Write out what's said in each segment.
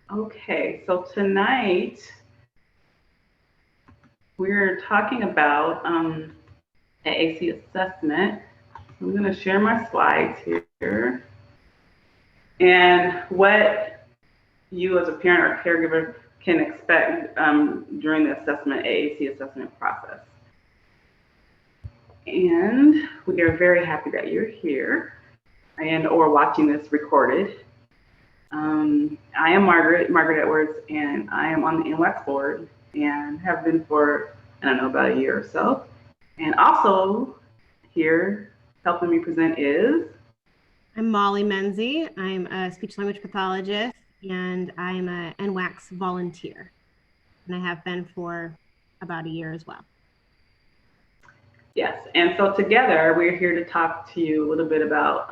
Okay, so tonight we're talking about AAC Assessment. I'm going to share my slides here. And what you as a parent or caregiver can expect during the AAC assessment process. And we are very happy that you're here and or watching this recorded. I am Margaret Edwards, and I am on the NWACS board and have been for, I don't know, about a year or so. And also here helping me present is... I'm Molly Menzie. I'm a speech language pathologist, and I'm a NWACS volunteer. And I have been for about a year as well. Yes, and so together we're here to talk to you a little bit about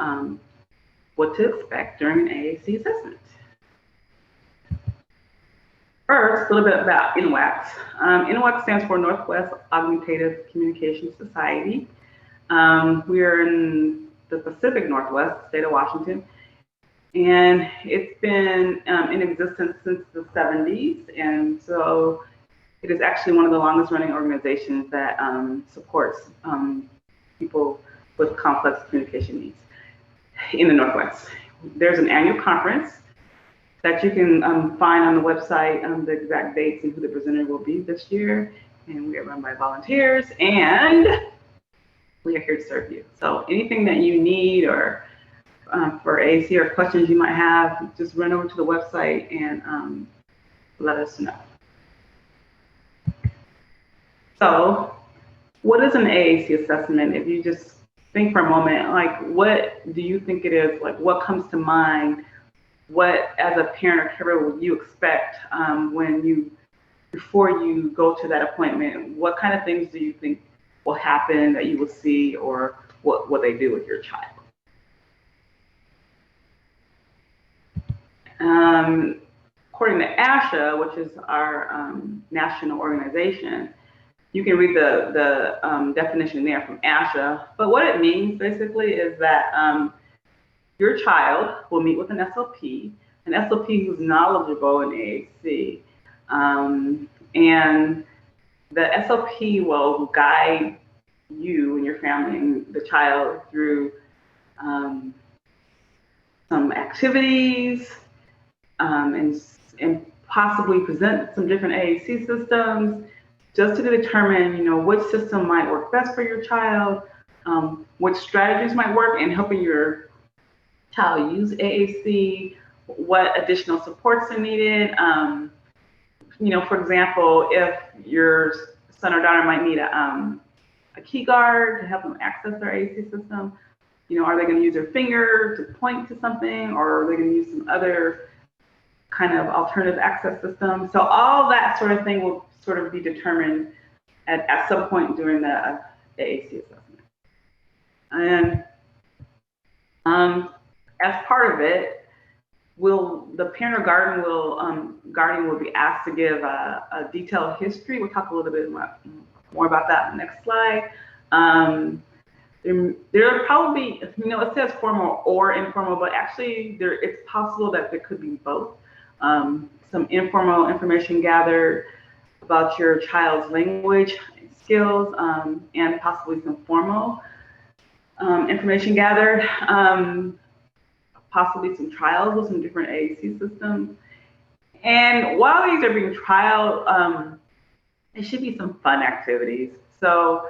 what to expect during an AAC assessment. First, a little bit about NWACS. NWACS stands for Northwest Augmentative Communication Society. We are in the Pacific Northwest, state of Washington, and it's been in existence since the 70s, and so it is actually one of the longest running organizations that supports people with complex communication needs in the Northwest. There's an annual conference that you can find on the website, the exact dates and who the presenter will be this year, and we are run by volunteers, and we are here to serve you. So anything that you need or for AAC or questions you might have, just run over to the website and let us know. So what is an AAC assessment? If you just think for a moment, like, what do you think it is? Like, what comes to mind? What, as a parent or caregiver, would you expect before you go to that appointment? What kind of things do you think will happen that you will see, or what they do with your child? According to ASHA, which is our national organization, you can read the definition there from ASHA, but what it means basically is that your child will meet with an SLP who's knowledgeable in AAC, and the SLP will guide you and your family and the child through some activities and possibly present some different AAC systems, just to determine, which system might work best for your child, which strategies might work in helping your child use AAC, what additional supports are needed. For example, if your son or daughter might need a key guard to help them access their AAC system, are they going to use their finger to point to something, or are they going to use some other kind of alternative access system? So all that sort of thing will sort of be determined at some point during the AAC assessment. And as part of it, the parent or guardian will be asked to give a detailed history. We'll talk a little bit more about that in the next slide. There are probably, it says formal or informal, but actually it's possible that there could be both. Some informal information gathered about your child's language skills, and possibly some formal information gathered, possibly some trials with some different AAC systems. And while these are being trialed, it should be some fun activities. So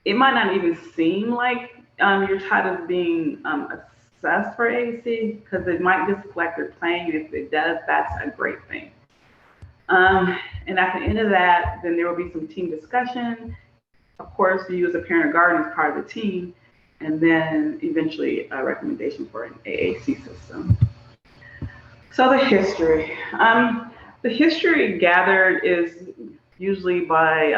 it might not even seem like your child is being assessed for AAC, because it might just feel like they're playing, and if it does, that's a great thing. And at the end of that, then there will be some team discussion. Of course, you as a parent or guardian is part of the team, and then eventually a recommendation for an AAC system. So the history. The history gathered is usually by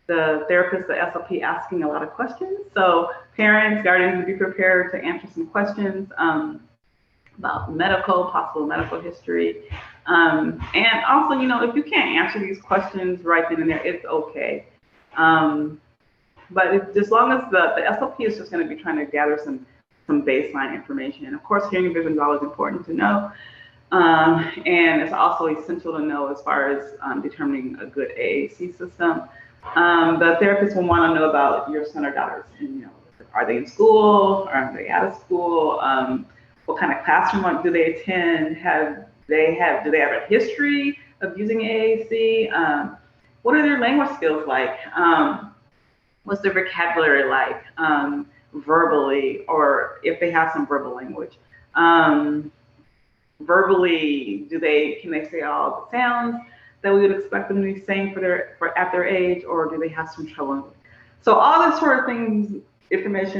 the therapist, the SLP, asking a lot of questions. So parents, guardians would be prepared to answer some questions about possible medical history. And also, if you can't answer these questions right then and there, it's okay. But as long as the SLP is just going to be trying to gather some baseline information. And of course, hearing vision is always important to know. And it's also essential to know as far as determining a good AAC system. The therapist will want to know about your son or daughters. And, you know, are they in school? Are they out of school? What kind of classroom do they attend? Do they have a history of using AAC? What are their language skills like? What's their vocabulary like verbally, or if they have some verbal language? Verbally, can they say all the sounds that we would expect them to be saying at their age, or do they have some trouble? So all this sort of things,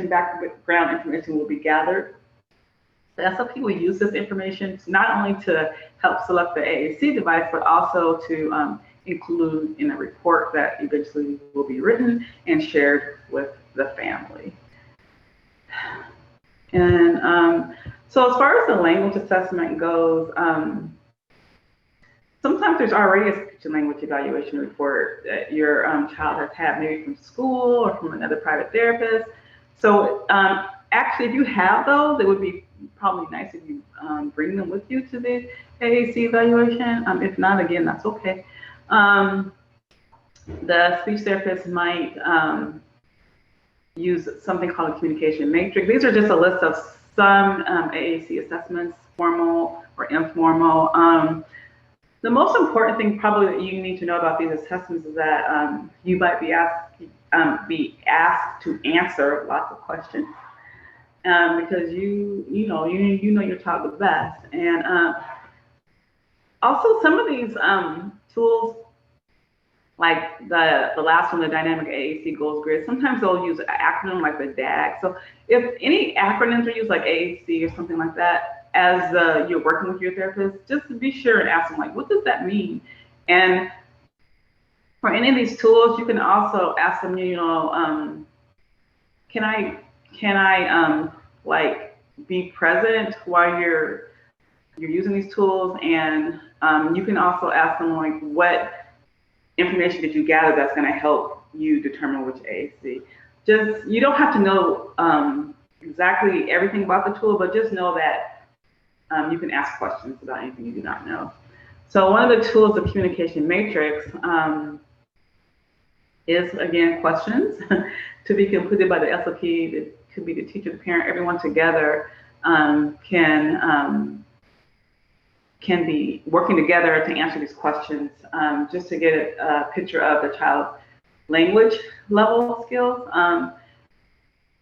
background information will be gathered. The SLP will use this information not only to help select the AAC device, but also to include in a report that eventually will be written and shared with the family. And so as far as the language assessment goes, sometimes there's already a speech and language evaluation report that your child has had maybe from school or from another private therapist. So actually, if you have those, it would be probably nice if you bring them with you to the AAC evaluation. If not, again, that's okay. The speech therapist might use something called a communication matrix. These are just a list of some AAC assessments, formal or informal. The most important thing probably that you need to know about these assessments is that you might be asked to answer lots of questions because you know your child the best. And also some of these tools, like the last one, the Dynamic AAC Goals Grid, sometimes they'll use an acronym like the DAG. So if any acronyms are used like AAC or something like that, as you're working with your therapist, just be sure and ask them, like, what does that mean? And for any of these tools, you can also ask them, you know, can I like be present while you're using these tools? And you can also ask them, like, what information did you gather that's going to help you determine which AAC? Just, you don't have to know exactly everything about the tool, but just know that you can ask questions about anything you do not know. So one of the tools, the communication matrix, is again questions to be completed by the SLP. It could be the teacher, the parent, everyone together can be working together to answer these questions, just to get a picture of the child's language level skills.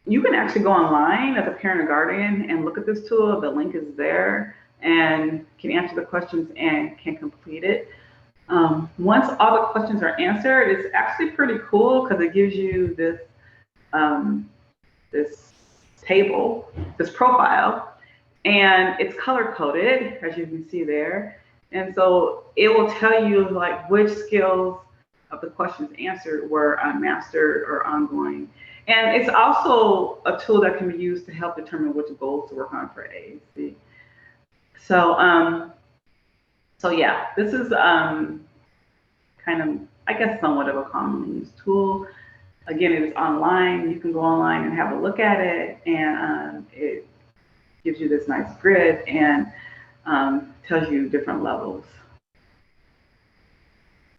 You can actually go online as a parent or guardian and look at this tool. The link is there and can answer the questions and can complete it. Once all the questions are answered, it's actually pretty cool because it gives you this this table, this profile, and it's color coded, as you can see there. And so it will tell you like which skills of the questions answered were mastered or ongoing. And it's also a tool that can be used to help determine which goals to work on for AAC. So, so yeah, this is kind of, I guess, somewhat of a commonly used tool. Again, it is online. You can go online and have a look at it, and it gives you this nice grid and tells you different levels.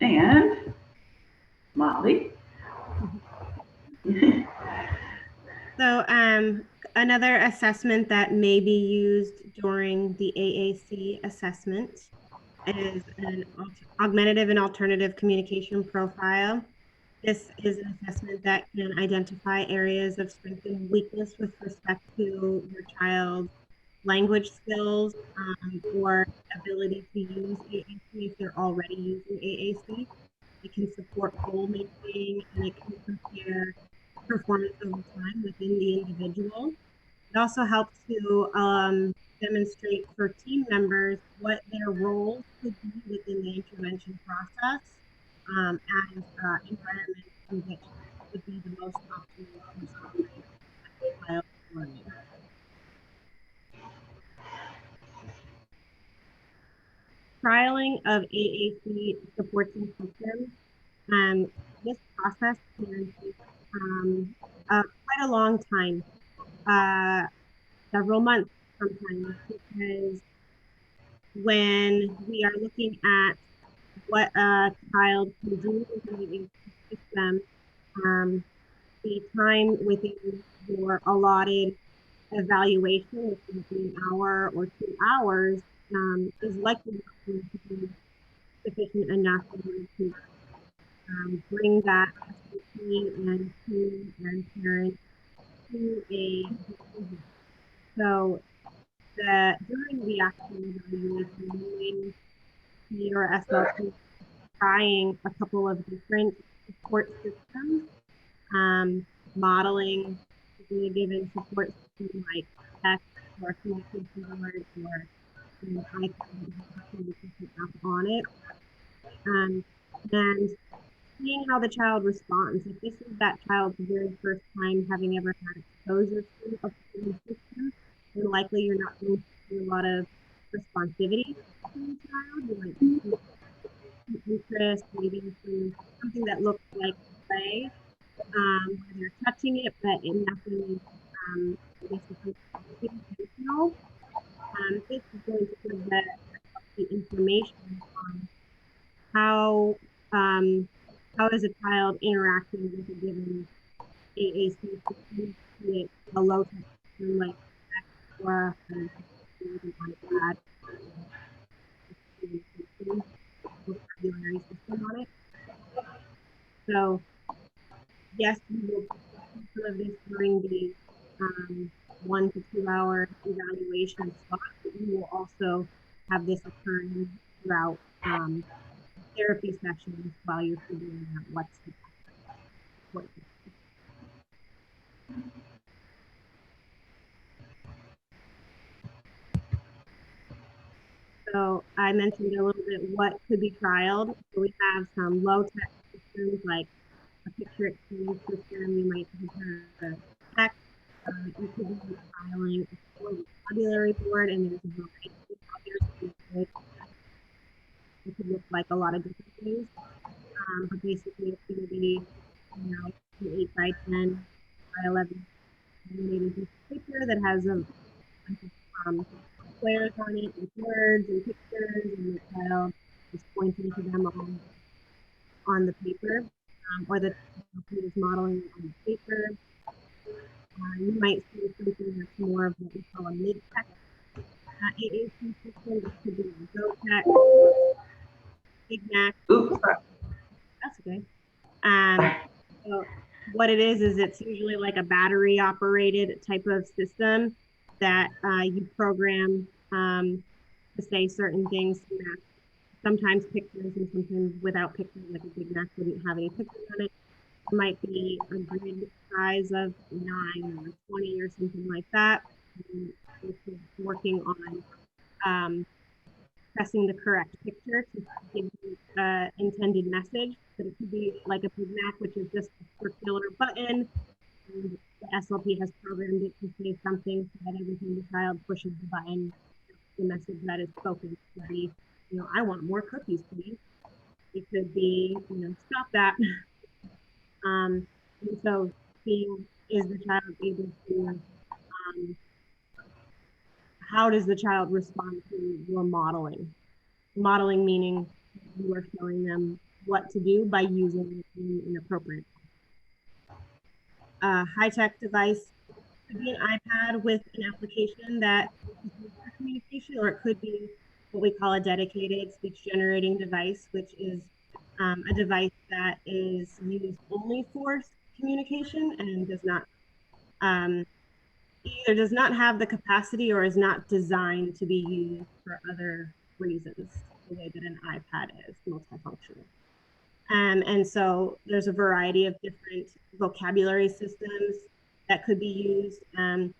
And Molly. So another assessment that may be used during the AAC assessment is an augmentative and alternative communication profile. This is an assessment that can identify areas of strength and weakness with respect to your child's language skills or ability to use AAC if they're already using AAC. It can support goal making, and it can compare performance over time within the individual. It also helps to demonstrate for team members what their roles could be within the intervention process as environments in which would be the most optimal to support child learning. Trialing of AAC support systems. This process can take quite a long time, several months sometimes, because when we are looking at what a child can do within the AAC system, the time within your allotted evaluation, which is an hour or 2 hours, is likely not going to be sufficient enough in order to bring that SLP and team and parent to a decision. So during the actual evaluation, you may see your SLP trying a couple of different support systems, modeling a given support system like text or communication board or iPad communication app on it. And seeing how the child responds. If this is that child's very first time having ever had exposure to a system, then likely you're not going to see a lot of responsivity to the child. You might see interest, maybe something that looks like play, where they're touching it, but nothing basically intentional. This is going to give the information on how is a child interacting with a given AAC system, be it a low-tech system like or an iPad vocabulary system on it. So yes, we will do some of this during the 1 to 2 hour evaluation slot, but we will also have this occurring throughout therapy sessions while you're figuring out what's the what. So I mentioned a little bit what could be trialed. So we have some low-tech systems like a picture exchange system. You might have a text. You could be trialing a vocabulary board, and there's a variety of vocabulary. It could look like a lot of different things. But basically, it's going to be, an 8 by 10 by 11 animated piece of paper that has a bunch of squares on it with words and pictures, and the child is pointing to them on the paper, or the child is modeling on the paper. You might see something that's more of what we call a mid-text AAC system. This could be a go-tech, big-mac. That's okay. So what it is it's usually like a battery operated type of system that you program to say certain things to match sometimes pictures and sometimes without pictures, like a Big Mac wouldn't have any pictures on it. It might be a grid size of 9 or 20 or something like that. And it's working on pressing the correct picture to give you intended message. But it could be like a Big Mac, which is just a circular button. And the SLP has programmed it to say something so that every time the child pushes the button, the message that is spoken could be, I want more cookies, please. It could be, stop that. And so seeing, is the child able to, how does the child respond to your modeling? Modeling meaning you are showing them what to do by using it in an appropriate way. A high-tech device could be an iPad with an application that is used for communication, or it could be what we call a dedicated speech generating device, which is a device that is used only for communication and does not either does not have the capacity or is not designed to be used for other reasons, the way that an iPad is multifunctional. And so there's a variety of different vocabulary systems that could be used. And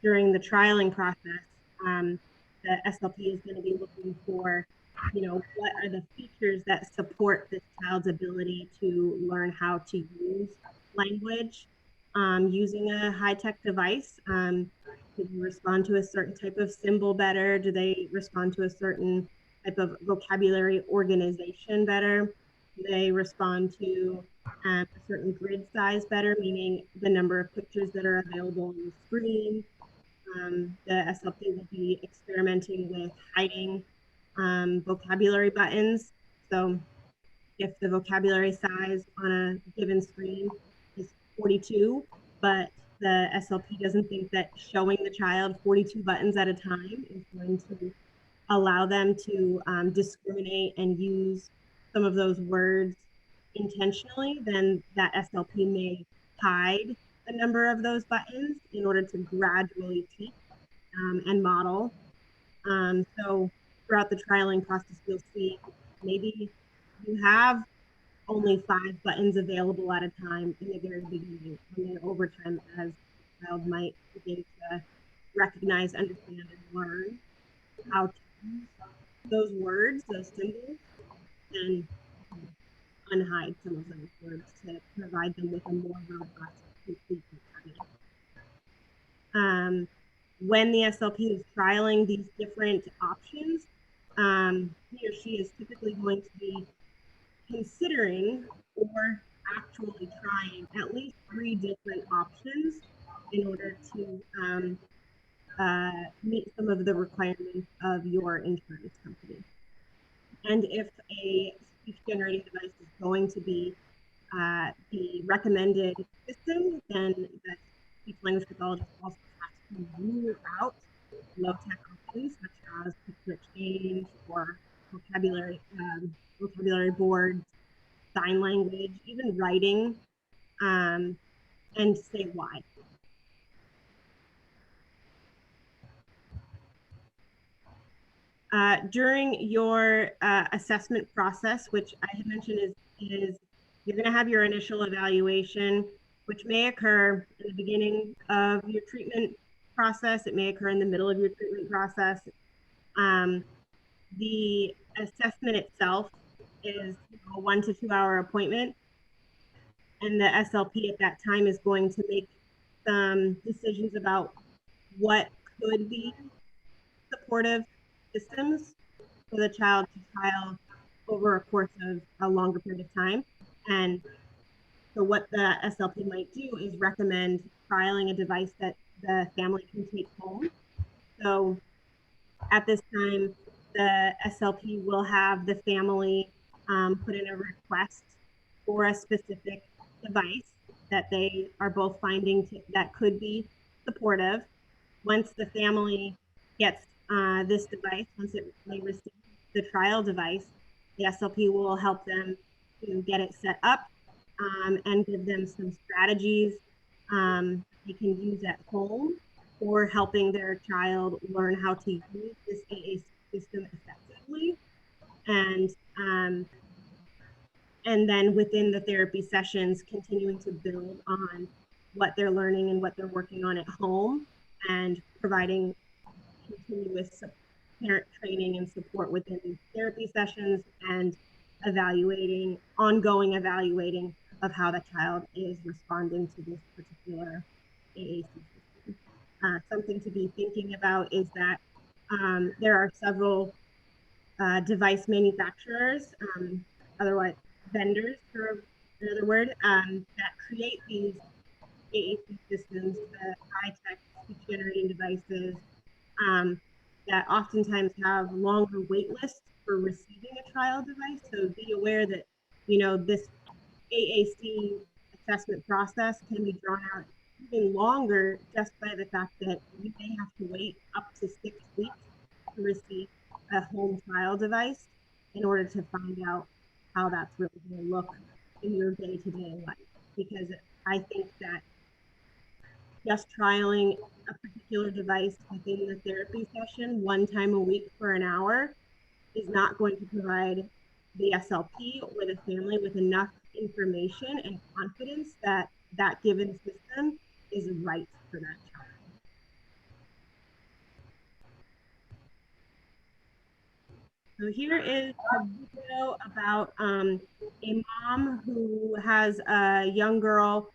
during the trialing process, the SLP is going to be looking for, what are the features that support this child's ability to learn how to use language using a high-tech device. Do they respond to a certain type of symbol better? Do they respond to a certain type of vocabulary organization better? Do they respond to a certain grid size better, meaning the number of pictures that are available on the screen? the SLP will be experimenting with hiding vocabulary buttons. So if the vocabulary size on a given screen is 42, but the SLP doesn't think that showing the child 42 buttons at a time is going to allow them to discriminate and use some of those words intentionally, then that SLP may hide a number of those buttons in order to gradually teach and model. So throughout the trialing process, you'll see maybe you have only 5 buttons available at a time in the very beginning, and then over time, as the child might begin to recognize, understand, and learn how to use those words, those symbols, and unhide some of those words to provide them with a more robust, complete vocabulary. When the SLP is trialing these different options, he or she is typically going to be considering or actually trying at least 3 different options in order to meet some of the requirements of your insurance company. And if a speech generating device is going to be the recommended system, then the speech language pathologist also has to rule out low tech options such as picture exchange or vocabulary boards, sign language, even writing, and say why. During your assessment process, which I had mentioned is you're going to have your initial evaluation, which may occur in the beginning of your treatment process. It may occur in the middle of your treatment process. The assessment itself is a 1 to 2 hour appointment, and the SLP at that time is going to make some decisions about what could be supportive systems for the child to trial over a course of a longer period of time. And so what the SLP might do is recommend trialing a device that the family can take home. So at this time, the SLP will have the family put in a request for a specific device that they are both finding that could be supportive. Once the family gets this device, once they receive the trial device, the SLP will help them to get it set up and give them some strategies they can use at home for helping their child learn how to use this AAC system effectively. And then within the therapy sessions, continuing to build on what they're learning and what they're working on at home, and providing continuous parent training and support within these therapy sessions, and ongoing evaluating of how the child is responding to this particular AAC system. Something to be thinking about is that there are several device manufacturers, otherwise vendors for another word, that create these AAC systems, the high-tech speech generating devices, that oftentimes have longer wait lists for receiving a trial device. So be aware that, this AAC assessment process can be drawn out even longer just by the fact that you may have to wait up to 6 weeks to receive a home trial device in order to find out how that's really going to look in your day-to-day life. Because I think that just trialing a particular device within the therapy session 1 time a week for an hour is not going to provide the SLP or the family with enough information and confidence that that given system is right for that child. So here is a video about a mom who has a young girl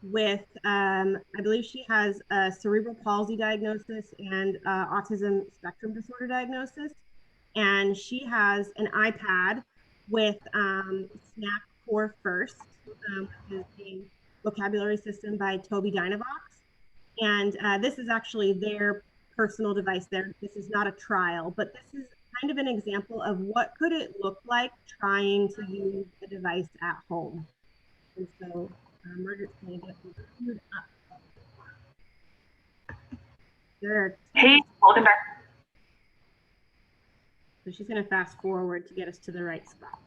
with, I believe she has a cerebral palsy diagnosis and autism spectrum disorder diagnosis. And she has an iPad with Snap Core First, which is a vocabulary system by Tobii Dynavox. And this is actually their personal device there. This is not a trial, but this is kind of an example of what could it look like trying to use a device at home. And so we're just going to get food up. There. Hey, welcome back. So she's going to fast forward to get us to the right spot.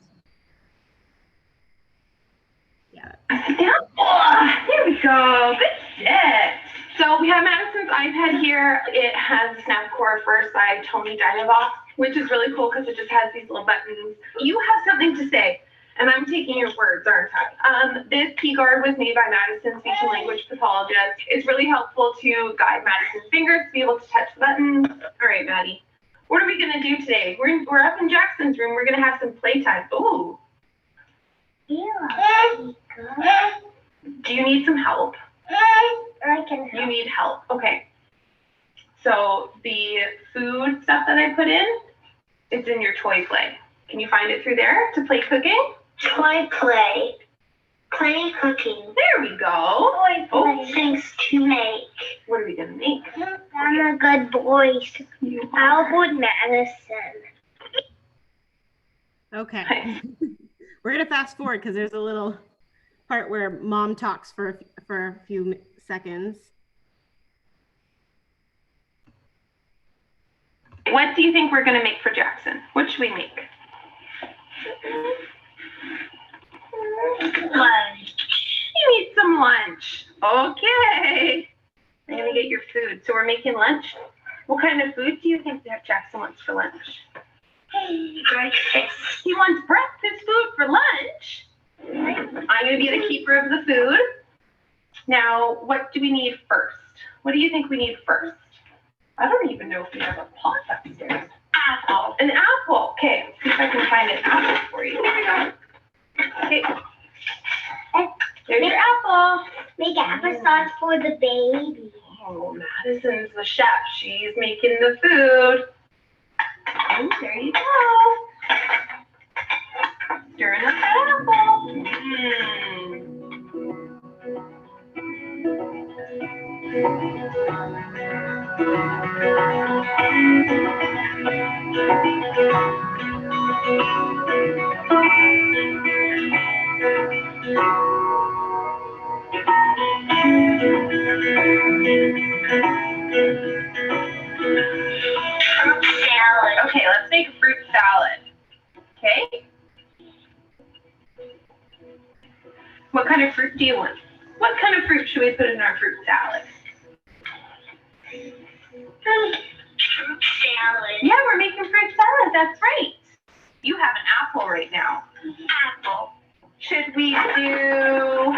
Yeah. Here we go. Good shit. So we have Madison's iPad here. It has a SnapCore first by Tony Dynavox, which is really cool because it just has these little buttons. You have something to say, and I'm taking your words, aren't I? This key guard was made by Madison's speech and language pathologist. It's really helpful to guide Madison's fingers to be able to touch the buttons. All right, Maddie. What are we going to do today? We're up in Jackson's room. We're going to have some playtime. Ooh. Yeah. Do you need some help? I can help. You need help. Okay. So the food stuff that I put in, it's in your toy play. Can you find it through there to play cooking? Toy play. Play cooking. There we go. Toy play. Things to make. What are we going to make? I'm a good boy. You I'll put Madison. Okay. We're going to fast forward because there's a little part where mom talks for a few seconds. What do you think we're going to make for Jackson? What should we make? Lunch. You need some lunch. Okay. I'm going to get your food. So we're making lunch. What kind of food do you think that Jackson wants for lunch? Breakfast. He wants breakfast food for lunch. I'm going to be the keeper of the food. Now, what do we need first? What do you think we need first? I don't even know if we have a pot upstairs. Apple. An apple. Okay, let's see if I can find an apple for you. Here we go. Okay. There's your apple. Make applesauce for the baby. Oh, Madison's the chef. She's making the food. And there you go. Stirring up that apple. Fruit salad. Okay, let's make a fruit salad. Okay? What kind of fruit do you want? What kind of fruit should we put in our fruit salad? Fruit salad. Yeah, we're making fruit salad. That's right. You have an apple right now. Apple. Should we do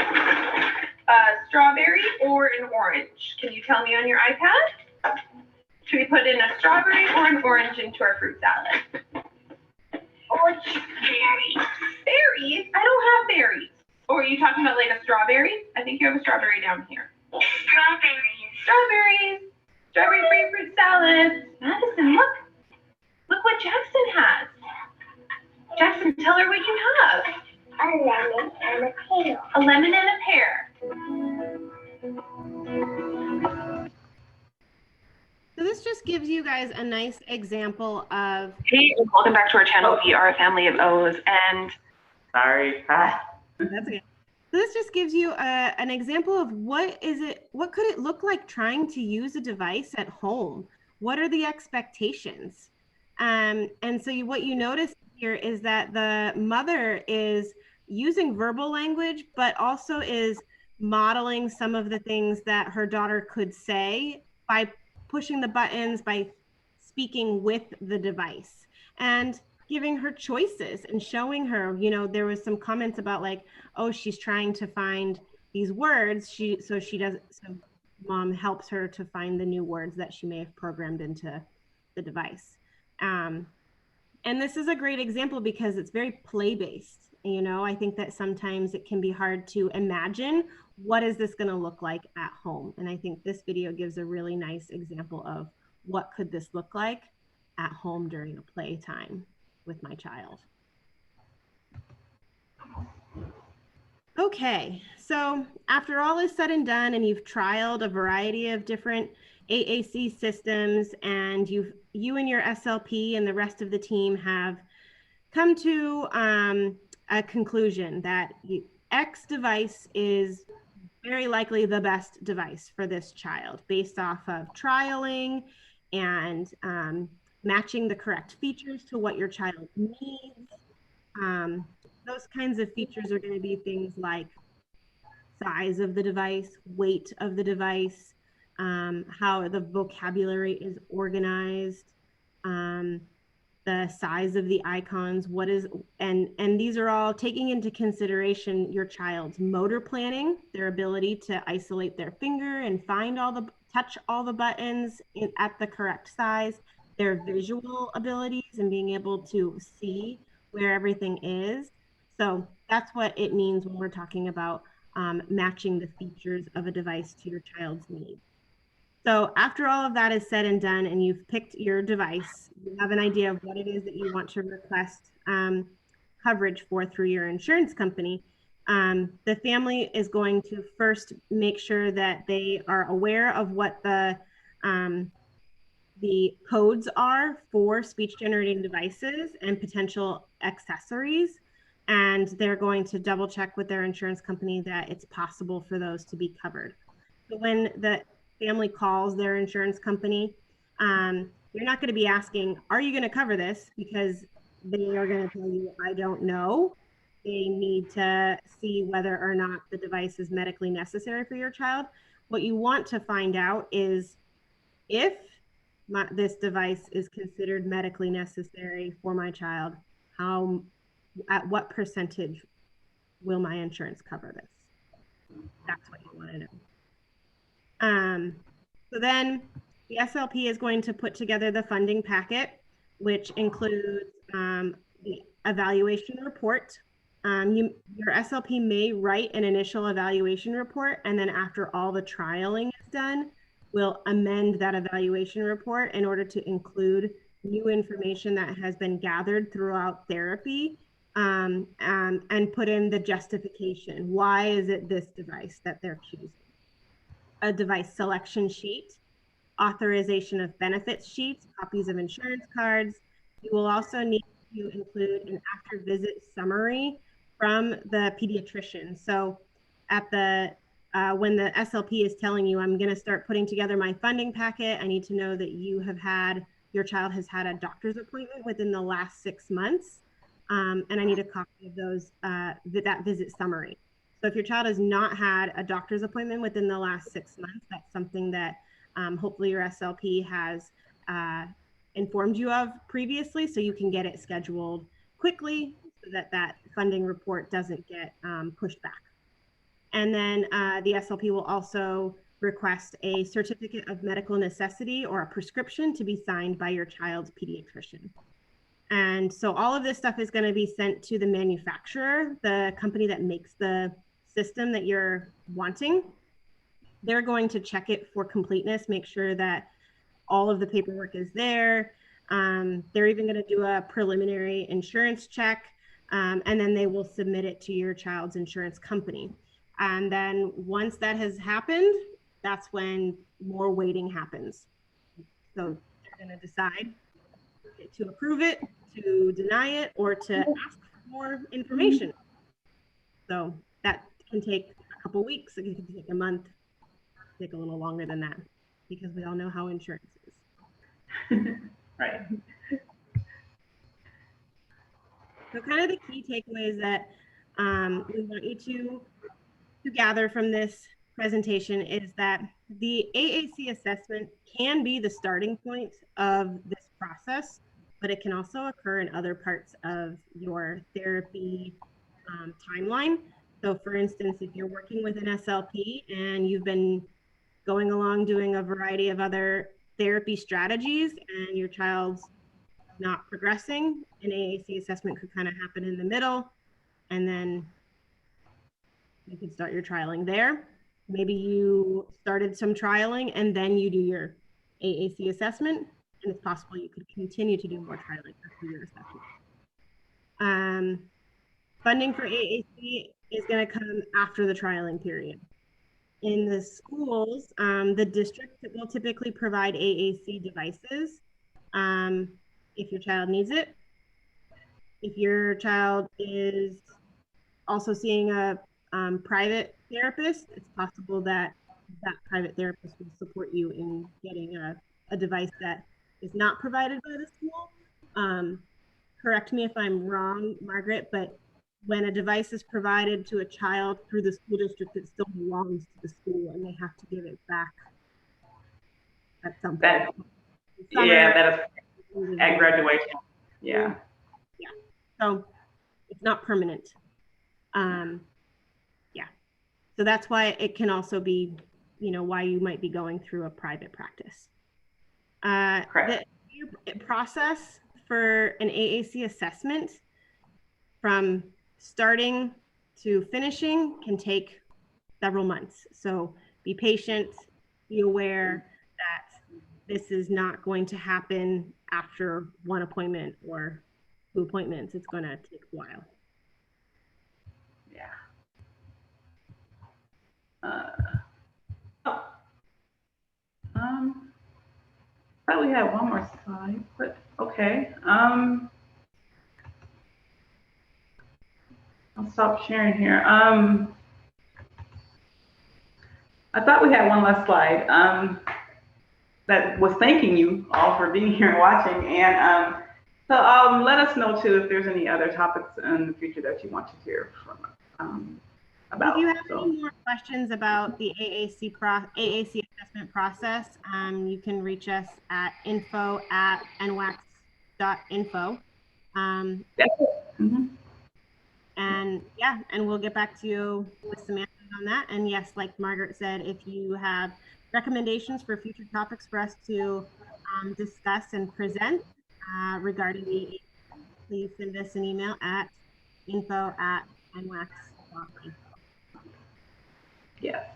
a strawberry or an orange? Can you tell me on your iPad? Should we put in a strawberry or an orange into our fruit salad? Orange berries. Berries? I don't have berries. Or are you talking about like a strawberry? I think you have a strawberry down here. Strawberries. Strawberries. Strawberry-free fruit salad. Madison, look. Look what Jackson has. Jackson, tell her what you have. A lemon and a pear. A lemon and a pear. So this just gives you guys a nice example of. Hey, welcome back to our channel. We are a family of O's, and sorry. That's okay. So this just gives you an example of what could it look like trying to use a device at home? What are the expectations? And so what you notice here is that the mother is using verbal language, but also is modeling some of the things that her daughter could say by pushing the buttons, by speaking with the device, and giving her choices and showing her, there was some comments about like, oh, she's trying to find these words. So mom helps her to find the new words that she may have programmed into the device. And this is a great example because it's very play-based. I think that sometimes it can be hard to imagine what is this going to look like at home. And I think this video gives a really nice example of what could this look like at home during a playtime with my child. Okay, so after all is said and done and you've trialed a variety of different AAC systems and you and your SLP and the rest of the team have come to a conclusion that X device is very likely the best device for this child based off of trialing and matching the correct features to what your child needs. Those kinds of features are going to be things like size of the device, weight of the device, how the vocabulary is organized, the size of the icons, and these are all taking into consideration your child's motor planning, their ability to isolate their finger and touch all the buttons at the correct size, their visual abilities and being able to see where everything is. So that's what it means when we're talking about matching the features of a device to your child's needs. So after all of that is said and done and you've picked your device, you have an idea of what it is that you want to request coverage for through your insurance company. The family is going to first make sure that they are aware of what the codes are for speech generating devices and potential accessories. And they're going to double check with their insurance company that it's possible for those to be covered. So when the family calls their insurance company, you're not going to be asking, are you going to cover this? Because they are going to tell you, I don't know. They need to see whether or not the device is medically necessary for your child. What you want to find out is if this device is considered medically necessary for my child, at what percentage will my insurance cover this? That's what you want to know. So then the SLP is going to put together the funding packet, which includes the evaluation report. Your SLP may write an initial evaluation report, and then after all the trialing is done, we'll amend that evaluation report in order to include new information that has been gathered throughout therapy, and put in the justification. Why is it this device that they're choosing? A device selection sheet, authorization of benefits sheets, copies of insurance cards. You will also need to include an after visit summary from the pediatrician. So at when the SLP is telling you, I'm going to start putting together my funding packet, I need to know that your child has had a doctor's appointment within the last 6 months. And I need a copy of that visit summary. So if your child has not had a doctor's appointment within the last 6 months, that's something that hopefully your SLP has informed you of previously, so you can get it scheduled quickly so that funding report doesn't get pushed back. And then the SLP will also request a certificate of medical necessity or a prescription to be signed by your child's pediatrician. And so all of this stuff is going to be sent to the manufacturer, the company that makes the system that you're wanting. They're going to check it for completeness, make sure that all of the paperwork is there. They're even going to do a preliminary insurance check, and then they will submit it to your child's insurance company. And then once that has happened, that's when more waiting happens. So they're going to decide to approve it, to deny it, or to ask for more information. So that can take a couple weeks, it can take a month, take a little longer than that, because we all know how insurance is. Right. So kind of the key takeaways that we want you to gather from this presentation is that the AAC assessment can be the starting point of this process, but it can also occur in other parts of your therapy timeline. So for instance, if you're working with an SLP and you've been going along doing a variety of other therapy strategies and your child's not progressing, an AAC assessment could kind of happen in the middle, and then you could start your trialing there. Maybe you started some trialing and then you do your AAC assessment, and it's possible you could continue to do more trialing after your assessment. Funding for AAC is going to come after the trialing period. In the schools, the district will typically provide AAC devices if your child needs it. If your child is also seeing a private therapist, it's possible that that private therapist will support you in getting a device that is not provided by the school. Correct me if I'm wrong, Margaret, but when a device is provided to a child through the school district, it still belongs to the school and they have to give it back at some point. Yeah, that is at graduation. Yeah. Yeah. So it's not permanent. Yeah. So that's why it can also be, why you might be going through a private practice. Correct. The process for an AAC assessment from starting to finishing can take several months. So be patient, be aware that this is not going to happen after one appointment or 2 appointments. It's going to take a while. Yeah. Thought we had one more slide, but okay. I'll stop sharing here. I thought we had one last slide that was thanking you all for being here and watching. And so let us know too if there's any other topics in the future that you want to hear from about. If you have any more questions about the AAC assessment process, you can reach us at info@nwacs.info. And yeah, and we'll get back to you with some answers on that. And yes, like Margaret said, if you have recommendations for future topics for us to discuss and present regarding the AAC, please send us an email at info@nwacs.info. Yes.